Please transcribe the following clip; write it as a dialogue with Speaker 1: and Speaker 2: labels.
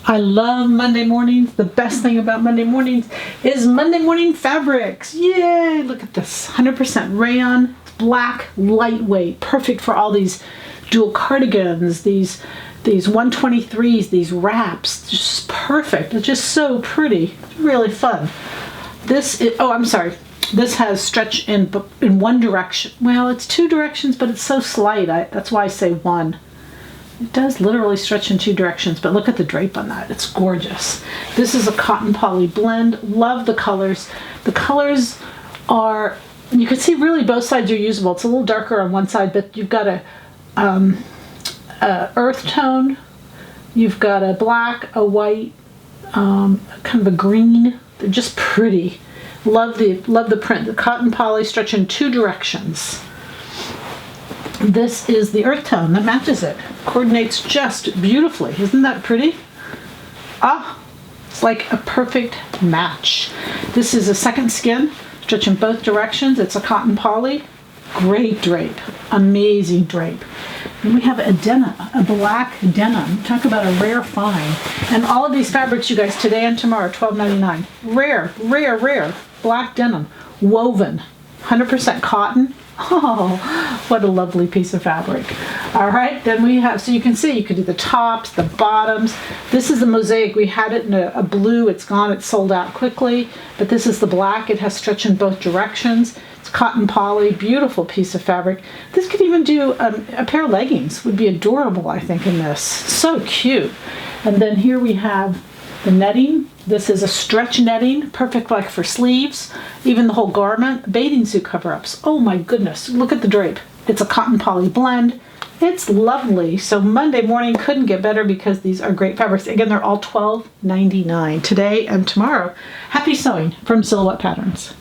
Speaker 1: I love Monday mornings. The best thing about Monday mornings is Monday morning fabrics. Yay! Look at this. 100% rayon. It's black, lightweight. Perfect for all these dual cardigans, these 123s, these wraps. Just perfect. It's just so pretty. It's really fun. This is, oh, I'm sorry. This has stretch in one direction. Well, it's two directions, but it's so slight. That's why I say one. It does literally stretch in two directions, but look at the drape on that. It's gorgeous. This is a cotton poly blend. Love the colors. The colors are, you can see really both sides are usable. It's a little darker on one side, but you've got a earth tone. You've got a black, a white, kind of a green. They're just pretty. Love the print. The cotton poly stretch in two directions. This is the earth tone that matches it. Coordinates just beautifully. Isn't that pretty? Ah, it's like a perfect match. This is a second skin, stretch in both directions. It's a cotton poly. Great drape. Amazing drape. And we have a denim, a black denim. Talk about a rare find. And all of these fabrics, you guys, today and tomorrow, $12.99. Rare, rare, rare. Black denim. Woven. 100% cotton. Oh, what a lovely piece of fabric. All right, then we have, so you can see, you could do the tops, the bottoms. This is the mosaic. We had it in a blue. It's gone. It's sold out quickly. But this is the black. It has stretch in both directions. It's cotton poly. Beautiful piece of fabric. This could even do a pair of leggings. Would be adorable, I think, in this. So cute. And then here we have the netting. This is a stretch netting, perfect like for sleeves, even the whole garment. Bathing suit cover-ups. Oh my goodness, look at the drape. It's a cotton poly blend. It's lovely. So Monday morning couldn't get better because these are great fabrics. Again, they're all $12.99 today and tomorrow. Happy sewing from Silhouette Patterns.